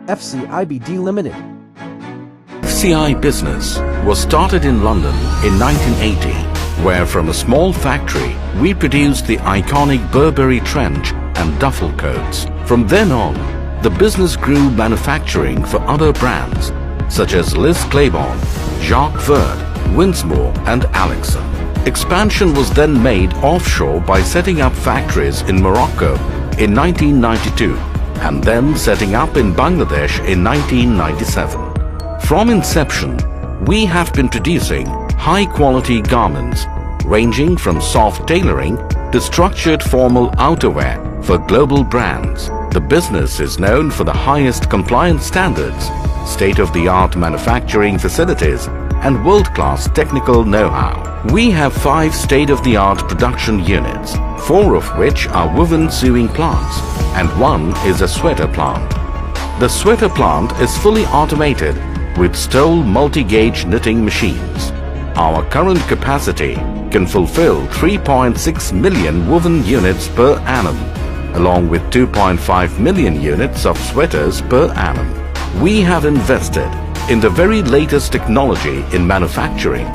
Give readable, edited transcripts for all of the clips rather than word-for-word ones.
FCI Limited. FCI business was started in London in 1980, where from a small factory we produced the iconic Burberry trench and duffel coats. From then on, the business grew manufacturing for other brands such as Liz Claiborne, Jacques Verde, Winsmore and Alexson. Expansion was then made offshore by setting up factories in Morocco in 1992 and then setting up in Bangladesh in 1997. From inception, we have been producing high-quality garments ranging from soft tailoring to structured formal outerwear for global brands. The business is known for the highest compliance standards, state-of-the-art manufacturing facilities and world-class technical know-how. We have 5 state-of-the-art production units, 4 of which are woven sewing plants and 1 is a sweater plant. The sweater plant is fully automated with Stoll multi-gauge knitting machines. Our current capacity can fulfill 3.6 million woven units per annum, along with 2.5 million units of sweaters per annum. We have invested in the very latest technology in manufacturing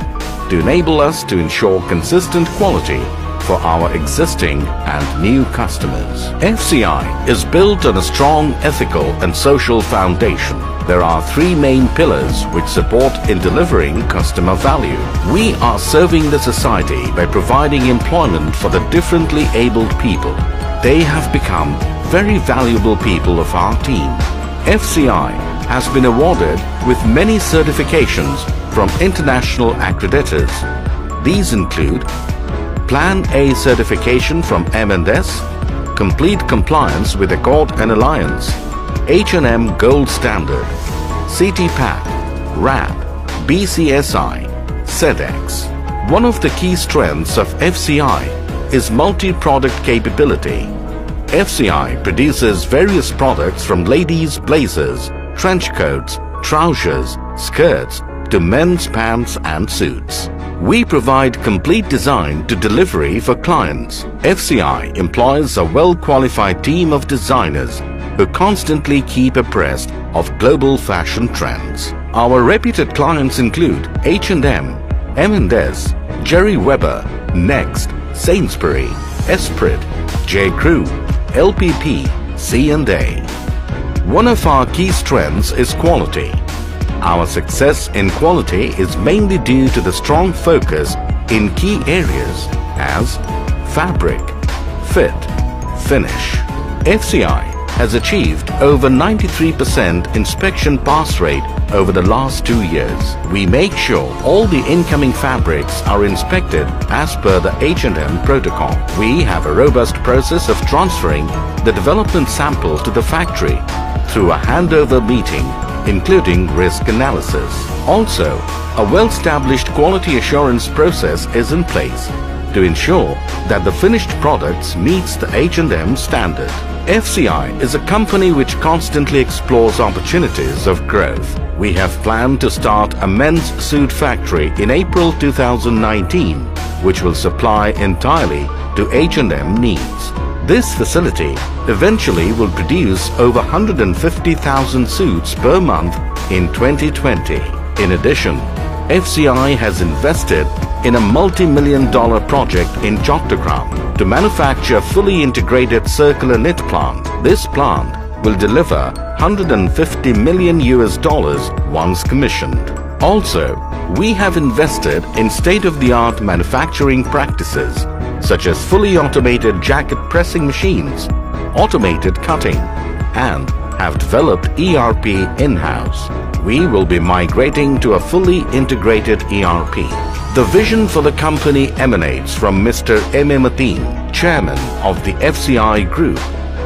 to enable us to ensure consistent quality for our existing and new customers. FCI is built on a strong ethical and social foundation. There are 3 main pillars which support in delivering customer value. We are serving the society by providing employment for the differently abled people. They have become very valuable people of our team. FCI has been awarded with many certifications from international accreditors. These include Plan A certification from M&S, complete compliance with Accord and Alliance, H&M Gold Standard, CT-PAT, RAP, BCSI, SEDEX. One of the key strengths of FCI is multi-product capability. FCI produces various products from ladies' blazers, trench coats, trousers, skirts to men's pants and suits. We provide complete design to delivery for clients. FCI employs a well-qualified team of designers who constantly keep abreast of global fashion trends. Our reputed clients include H&M, M&S, Jerry Weber, Next, Sainsbury, Esprit, J. Crew, LPP, C&A. One of our key strengths is quality. Our success in quality is mainly due to the strong focus in key areas as fabric, fit, finish. FCI has achieved over 93% inspection pass rate over the last 2 years. We make sure all the incoming fabrics are inspected as per the H&M protocol. We have a robust process of transferring the development sample to the factory through a handover meeting, including risk analysis. Also, a well-established quality assurance process is in place to ensure that the finished products meets the H&M standard. FCI is a company which constantly explores opportunities of growth. We have planned to start a men's suit factory in April 2019, which will supply entirely to H&M needs. This facility eventually will produce over 150,000 suits per month in 2020. In addition, FCI has invested in a multi-million-dollar project in Chattogram to manufacture fully integrated circular knit plant. This plant will deliver $150 million once commissioned. Also, we have invested in state-of-the-art manufacturing practices such as fully automated jacket pressing machines, automated cutting, and have developed ERP in-house. We will be migrating to a fully integrated ERP. The vision for the company emanates from Mr. M. Mateen, Chairman of the FCI Group,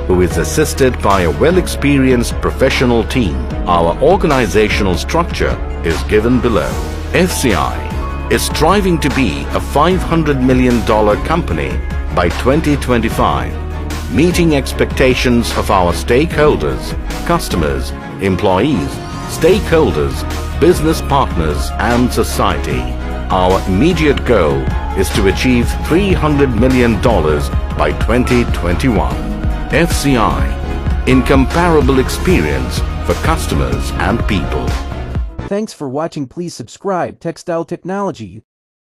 who is assisted by a well-experienced professional team. Our organizational structure is given below. FCI is striving to be a $500 million company by 2025, meeting expectations of our stakeholders, customers, employees, stakeholders, business partners and society. Our immediate goal is to achieve $300 million by 2021. FCI, incomparable experience for customers and people. Thanks for watching. Please subscribe Textile Technology.